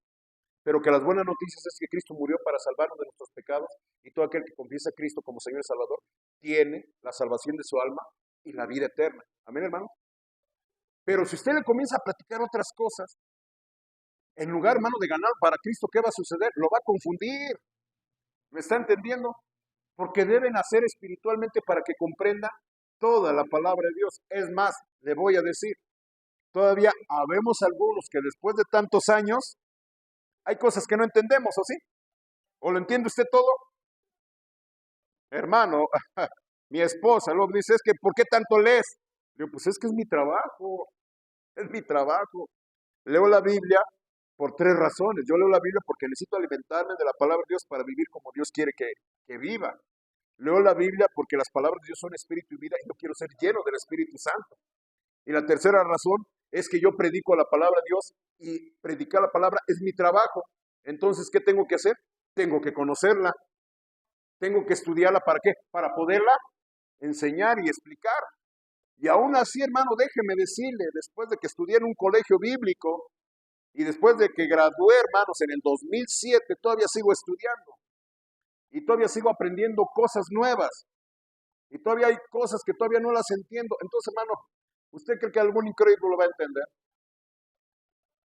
pero que las buenas noticias es que Cristo murió para salvarnos de nuestros pecados y todo aquel que confiesa a Cristo como Señor y Salvador tiene la salvación de su alma y la vida eterna. Amén, hermano. Pero si usted le comienza a platicar otras cosas, en lugar, hermano, de ganar para Cristo, ¿qué va a suceder? Lo va a confundir. ¿Me está entendiendo? Porque deben hacer espiritualmente para que comprenda toda la palabra de Dios. Es más, le voy a decir, todavía habemos algunos que después de tantos años, hay cosas que no entendemos, ¿o sí? ¿O lo entiende usted todo? Hermano, mi esposa luego dice, es que ¿por qué tanto lees? Digo, pues es que es mi trabajo, es mi trabajo. Leo la Biblia por tres razones. Yo leo la Biblia porque necesito alimentarme de la palabra de Dios para vivir como Dios quiere que viva. Leo la Biblia porque las palabras de Dios son espíritu y vida y yo quiero ser lleno del Espíritu Santo. Y la tercera razón es que yo predico la palabra de Dios y predicar la palabra es mi trabajo. Entonces, ¿qué tengo que hacer? Tengo que conocerla. Tengo que estudiarla. ¿Para qué? Para poderla enseñar y explicar. Y aún así, hermano, déjeme decirle, después de que estudié en un colegio bíblico y después de que gradué, hermanos, en el 2007, todavía sigo estudiando. Y todavía sigo aprendiendo cosas nuevas. Y todavía hay cosas que todavía no las entiendo. Entonces, hermano, ¿usted cree que algún incrédulo lo va a entender?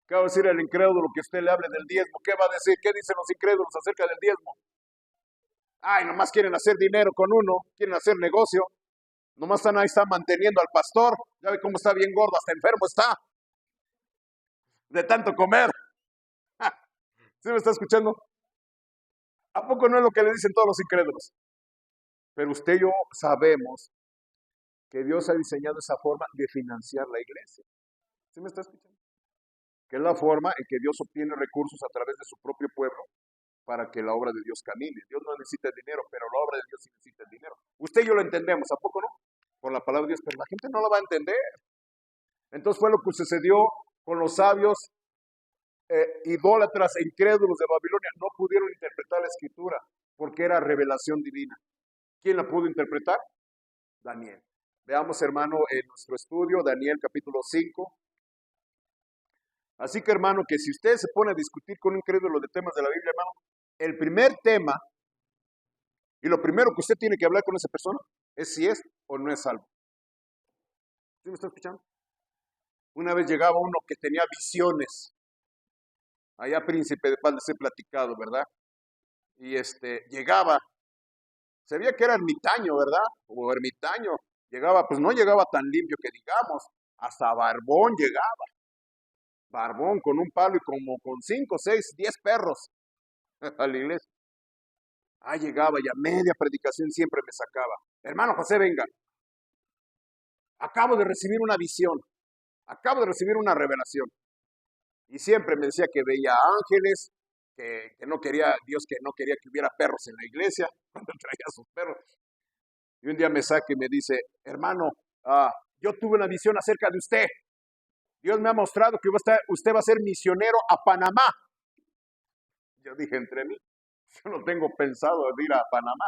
¿Qué va a decir el incrédulo que usted le hable del diezmo? ¿Qué va a decir? ¿Qué dicen los incrédulos acerca del diezmo? Ay, nomás quieren hacer dinero con uno, quieren hacer negocio. Nomás están manteniendo al pastor. Ya ve cómo está bien gordo, hasta enfermo está. De tanto comer. ¿Sí me está escuchando? ¿A poco no es lo que le dicen todos los incrédulos? Pero usted y yo sabemos que Dios ha diseñado esa forma de financiar la iglesia. ¿Sí me está escuchando? Que es la forma en que Dios obtiene recursos a través de su propio pueblo para que la obra de Dios camine. Dios no necesita el dinero, pero la obra de Dios sí necesita el dinero. Usted y yo lo entendemos, ¿a poco no? Por la palabra de Dios, pero la gente no lo va a entender. Entonces fue lo que sucedió con los sabios idólatras e incrédulos de Babilonia. No pudieron interpretar la escritura porque era revelación divina. ¿Quién la pudo interpretar? Daniel. Veamos, hermano, en nuestro estudio, Daniel capítulo 5. Así que, hermano, que si usted se pone a discutir con un incrédulo de temas de la Biblia, hermano, el primer tema y lo primero que usted tiene que hablar con esa persona es si es o no es salvo. ¿Sí me está escuchando? Una vez llegaba uno que tenía visiones, allá Príncipe de Paz les he platicado, ¿verdad? Y llegaba, se veía que era ermitaño, ¿verdad? O ermitaño, llegaba, pues no llegaba tan limpio que digamos, hasta barbón llegaba, barbón con un palo y como con 5, 6, 10 perros a la iglesia. Llegaba y a media predicación siempre me sacaba. Hermano José, venga, acabo de recibir una visión, acabo de recibir una revelación. Y siempre me decía que veía ángeles, que no quería, Dios que no quería que hubiera perros en la iglesia, cuando traía sus perros. Y un día me saca y me dice, hermano, yo tuve una visión acerca de usted. Dios me ha mostrado que usted va a ser misionero a Panamá. Yo dije, entre mí, yo no tengo pensado ir a Panamá.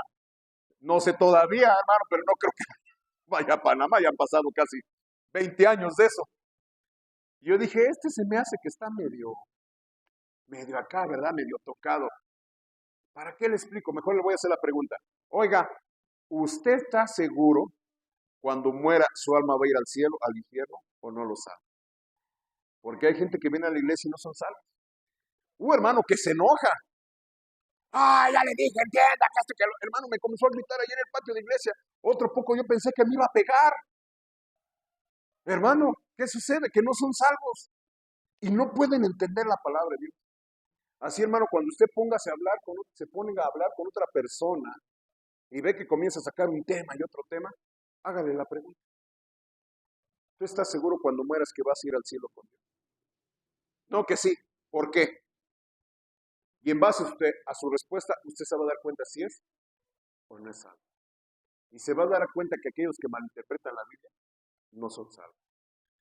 No sé todavía, hermano, pero no creo que vaya a Panamá. Ya han pasado casi 20 años de eso. Yo dije, se me hace que está medio acá, ¿verdad? Medio tocado. ¿Para qué le explico? Mejor le voy a hacer la pregunta. Oiga, ¿usted está seguro cuando muera su alma va a ir al cielo, al infierno, o no lo sabe? Porque hay gente que viene a la iglesia y no son salvos. Hermano, que se enoja. Ya le dije, entienda, que hermano me comenzó a gritar ahí en el patio de iglesia. Otro poco yo pensé que me iba a pegar. Hermano, ¿qué sucede? Que no son salvos y no pueden entender la palabra de Dios. Así, hermano, cuando usted se ponga a hablar con otra persona y ve que comienza a sacar un tema y otro tema, hágale la pregunta. ¿Tú estás seguro cuando mueras que vas a ir al cielo con Dios? No, que sí. ¿Por qué? Y en base a su respuesta, usted se va a dar cuenta si es o no es salvo. Y se va a dar cuenta que aquellos que malinterpretan la Biblia no son salvos.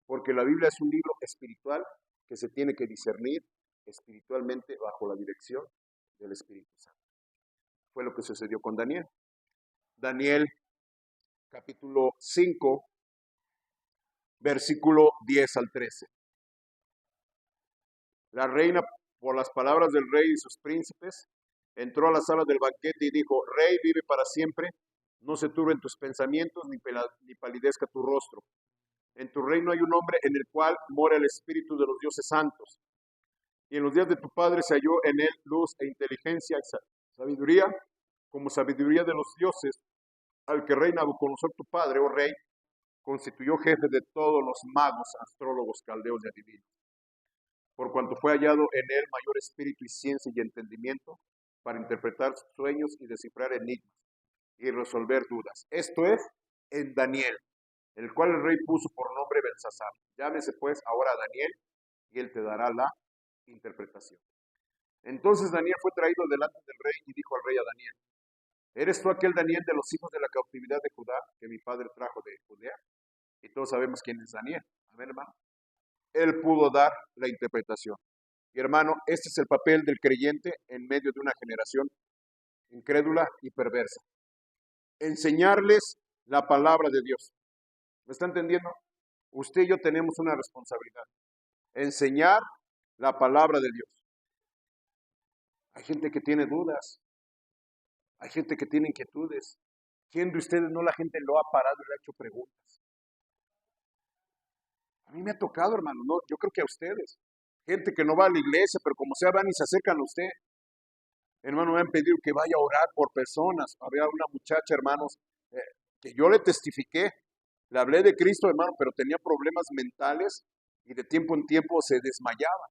Porque la Biblia es un libro espiritual que se tiene que discernir espiritualmente bajo la dirección del Espíritu Santo. Fue lo que sucedió con Daniel. Daniel, capítulo 5, versículo 10 al 13. La reina, por las palabras del rey y sus príncipes, entró a la sala del banquete y dijo, Rey, vive para siempre, no se turben tus pensamientos ni palidezca tu rostro. En tu reino hay un hombre en el cual mora el espíritu de los dioses santos. Y en los días de tu padre se halló en él luz e inteligencia y sabiduría, como sabiduría de los dioses, al que rey Nabucodonosor tu padre, oh rey, constituyó jefe de todos los magos, astrólogos, caldeos y adivinos. Por cuanto fue hallado en él mayor espíritu y ciencia y entendimiento para interpretar sueños y descifrar enigmas y resolver dudas. Esto es en Daniel, el cual el rey puso por nombre Belsasar. Llámese pues ahora a Daniel y él te dará la interpretación. Entonces Daniel fue traído delante del rey y dijo al rey a Daniel, ¿eres tú aquel Daniel de los hijos de la cautividad de Judá que mi padre trajo de Judea? Y todos sabemos quién es Daniel. Amén, hermano. Él pudo dar la interpretación. Y hermano, este es el papel del creyente en medio de una generación incrédula y perversa. Enseñarles la palabra de Dios. ¿Me está entendiendo? Usted y yo tenemos una responsabilidad. Enseñar la palabra de Dios. Hay gente que tiene dudas. Hay gente que tiene inquietudes. ¿Quién de ustedes no la gente lo ha parado y le ha hecho preguntas? A mí me ha tocado, hermano, no, yo creo que a ustedes. Gente que no va a la iglesia, pero como sea van y se acercan a usted. Hermano, me han pedido que vaya a orar por personas. Había una muchacha, hermanos, que yo le testifiqué. Le hablé de Cristo, hermano, pero tenía problemas mentales y de tiempo en tiempo se desmayaba.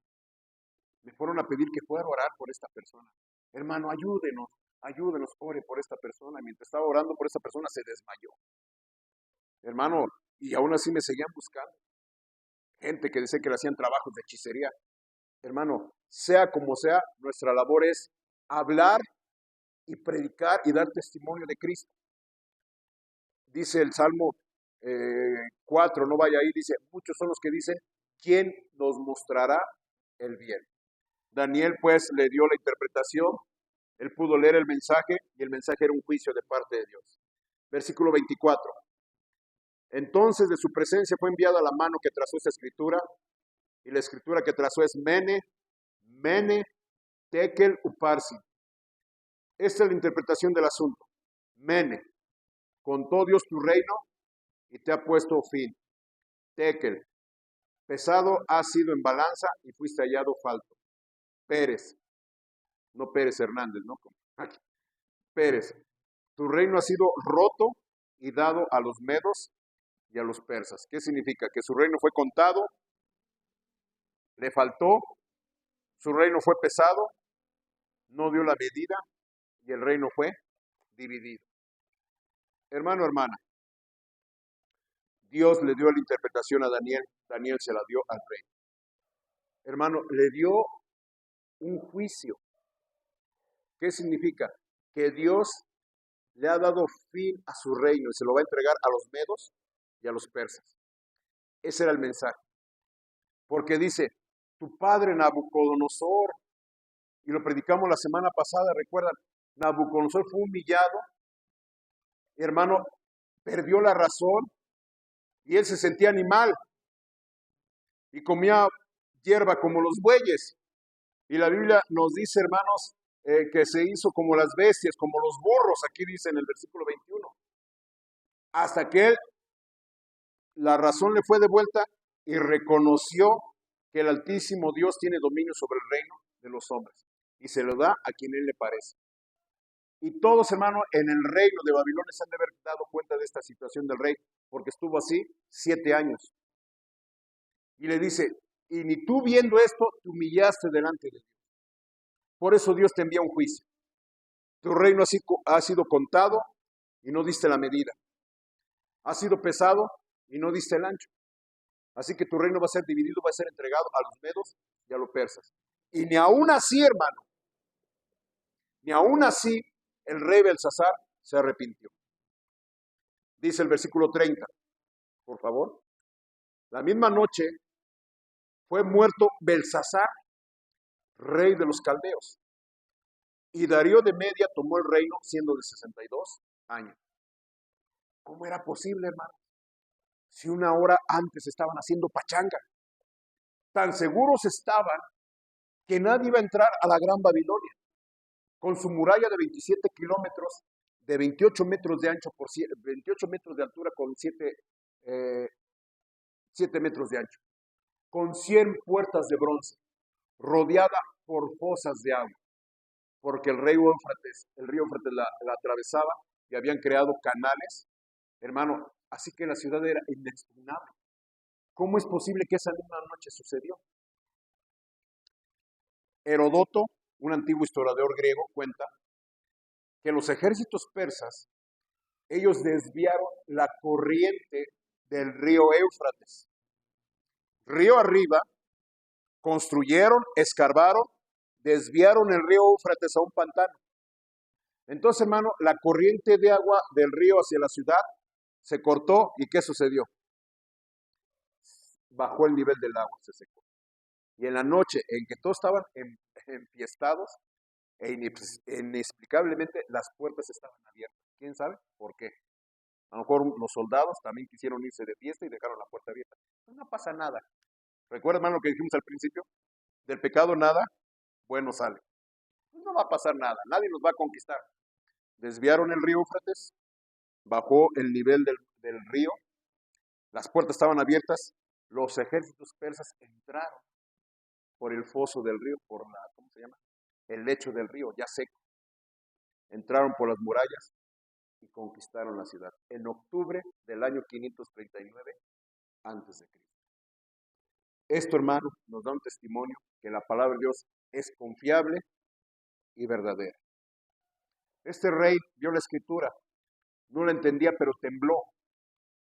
Me fueron a pedir que fuera a orar por esta persona. Hermano, ayúdenos, ore por esta persona. Mientras estaba orando por esta persona se desmayó. Hermano, y aún así me seguían buscando. Gente que decía que le hacían trabajos de hechicería. Hermano, sea como sea, nuestra labor es hablar y predicar y dar testimonio de Cristo. Dice el Salmo 4, no vaya ahí, dice, muchos son los que dicen, ¿quién nos mostrará el bien? Daniel pues le dio la interpretación, él pudo leer el mensaje y el mensaje era un juicio de parte de Dios. Versículo 24. Entonces de su presencia fue enviada la mano que trazó esta escritura, y la escritura que trazó es Mene, Mene, Tekel, Uparsin. Esta es la interpretación del asunto. Mene, contó Dios tu reino y te ha puesto fin. Tekel, pesado has sido en balanza y fuiste hallado falto. Pérez, no Pérez Hernández, ¿no? Pérez, tu reino ha sido roto y dado a los medos y a los persas. ¿Qué significa? Que su reino fue contado, le faltó, su reino fue pesado, no dio la medida y el reino fue dividido. Hermano, hermana, Dios le dio la interpretación a Daniel, Daniel se la dio al rey. Hermano, le dio un juicio. ¿Qué significa? Que Dios le ha dado fin a su reino y se lo va a entregar a los medos y a los persas. Ese era el mensaje. Porque dice, tu padre Nabucodonosor, y lo predicamos la semana pasada, recuerdan, Nabucodonosor fue humillado, hermano, perdió la razón y él se sentía animal y comía hierba como los bueyes. Y la Biblia nos dice, hermanos, que se hizo como las bestias, como los burros, aquí dice en el versículo 21. Hasta que él, la razón le fue devuelta y reconoció que el Altísimo Dios tiene dominio sobre el reino de los hombres y se lo da a quien él le parece. Y todos, hermanos, en el reino de Babilonia se han de haber dado cuenta de esta situación del rey, porque estuvo así 7 años. Y le dice, y ni tú viendo esto, te humillaste delante de Dios. Por eso Dios te envía un juicio. Tu reino ha sido contado y no diste la medida. Ha sido pesado y no diste el ancho. Así que tu reino va a ser dividido, va a ser entregado a los medos y a los persas. Y ni aún así, hermano, ni aún así el rey Belsasar se arrepintió. Dice el versículo 30, por favor. La misma noche fue muerto Belsasar, rey de los caldeos. Y Darío de Media tomó el reino siendo de 62 años. ¿Cómo era posible, hermano? Si una hora antes estaban haciendo pachanga. Tan seguros estaban que nadie iba a entrar a la Gran Babilonia, con su muralla de 27 kilómetros, de 28 metros de ancho por 28 metros de altura con 7 metros de ancho, con 100 puertas de bronce, rodeada por fosas de agua, porque el río Éufrates la atravesaba y habían creado canales, hermano, así que la ciudad era inexpugnable. ¿Cómo es posible que esa misma noche sucedió? Herodoto, un antiguo historiador griego, cuenta que los ejércitos persas, ellos desviaron la corriente del río Éufrates. Río arriba, construyeron, escarbaron, desviaron el río Éufrates a un pantano. Entonces, hermano, la corriente de agua del río hacia la ciudad se cortó y ¿qué sucedió? Bajó el nivel del agua, se secó. Y en la noche en que todos estaban enfiestados e inexplicablemente las puertas estaban abiertas. ¿Quién sabe por qué? A lo mejor los soldados también quisieron irse de fiesta y dejaron la puerta abierta. Pues no pasa nada. ¿Recuerda, hermano, lo que dijimos al principio? Del pecado nada bueno sale. Pues no va a pasar nada, nadie nos va a conquistar. Desviaron el río Éufrates, bajó el nivel del río, las puertas estaban abiertas, los ejércitos persas entraron por el foso del río, por la, ¿cómo se llama? El lecho del río, ya seco. Entraron por las murallas y conquistaron la ciudad en octubre del año 539 a.C. Esto, hermano, nos da un testimonio que la palabra de Dios es confiable y verdadera. Este rey vio la escritura, no la entendía, pero tembló,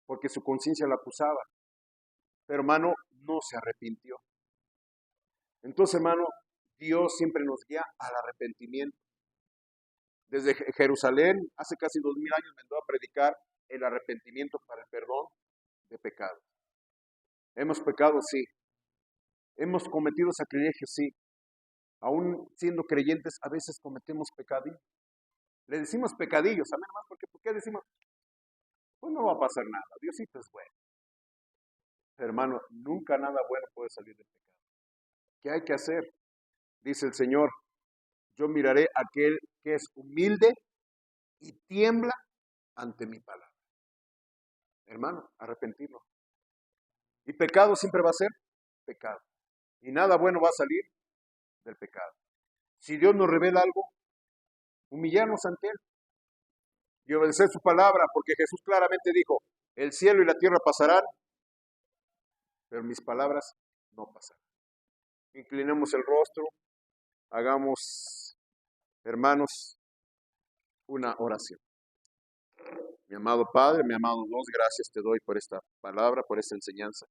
porque su conciencia la acusaba. Pero, hermano, no se arrepintió. Entonces, hermano, Dios siempre nos guía al arrepentimiento. Desde Jerusalén, hace casi 2000 años, mandó a predicar el arrepentimiento para el perdón de pecados. Hemos pecado, sí. Hemos cometido sacrilegios, sí. Aún siendo creyentes, a veces cometemos pecadillos. Le decimos pecadillos, amén, hermano, porque ¿por qué decimos? Pues no va a pasar nada, Diosito es bueno. Hermano, nunca nada bueno puede salir del pecado. ¿Qué hay que hacer? Dice el Señor, yo miraré a aquel que es humilde y tiembla ante mi palabra. Hermano, arrepentirlo. Y pecado siempre va a ser pecado. Y nada bueno va a salir del pecado. Si Dios nos revela algo, humillarnos ante Él y obedecer su palabra, porque Jesús claramente dijo, el cielo y la tierra pasarán, pero mis palabras no pasarán. Inclinemos el rostro, hagamos, hermanos, una oración. Mi amado Padre, mi amado Dios, gracias te doy por esta palabra, por esta enseñanza.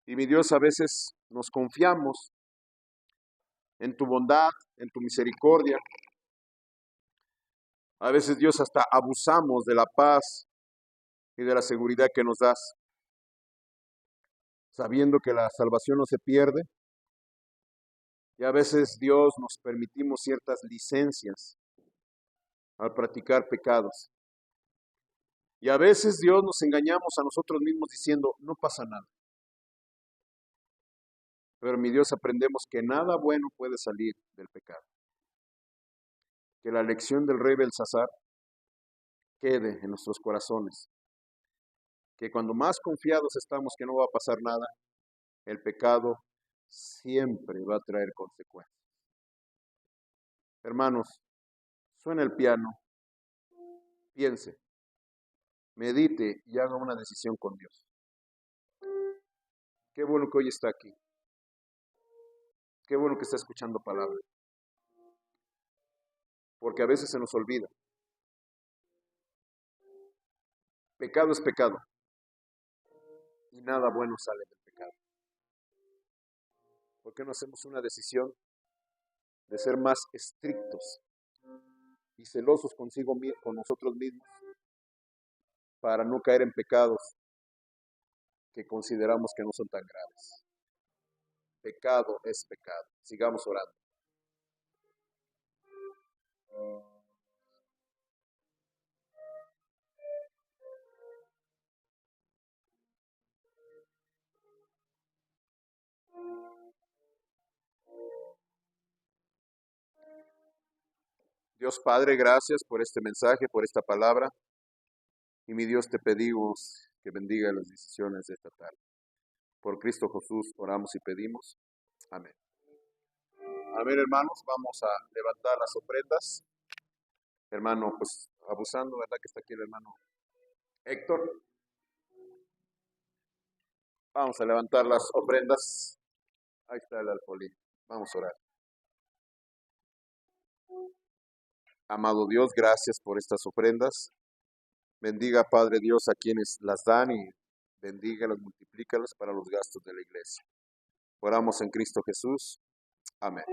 Y mi Dios, a veces nos confiamos en tu bondad, en tu misericordia. A veces, Dios, hasta abusamos de la paz y de la seguridad que nos das, sabiendo que la salvación no se pierde. Y a veces, Dios, nos permitimos ciertas licencias al practicar pecados. Y a veces, Dios, nos engañamos a nosotros mismos diciendo, no pasa nada. Pero, mi Dios, aprendemos que nada bueno puede salir del pecado. Que la lección del rey Belsasar quede en nuestros corazones. Que cuando más confiados estamos que no va a pasar nada, el pecado siempre va a traer consecuencias. Hermanos, suena el piano, piense, medite y haga una decisión con Dios. Qué bueno que hoy está aquí. Qué bueno que está escuchando palabra. Porque a veces se nos olvida. Pecado es pecado. Y nada bueno sale del pecado. ¿Por qué no hacemos una decisión de ser más estrictos y celosos con nosotros mismos para no caer en pecados que consideramos que no son tan graves? Pecado es pecado. Sigamos orando. Dios Padre, gracias por este mensaje, por esta palabra. Y mi Dios, te pedimos que bendiga las decisiones de esta tarde. Por Cristo Jesús oramos y pedimos. Amén. Amén, hermanos. Vamos a levantar las ofrendas. Hermano, pues abusando, ¿verdad? Que está aquí el hermano Héctor. Vamos a levantar las ofrendas. Ahí está el alfolí. Vamos a orar. Amado Dios, gracias por estas ofrendas. Bendiga, Padre Dios, a quienes las dan y bendígalas, multiplícalas para los gastos de la iglesia. Oramos en Cristo Jesús. Amén.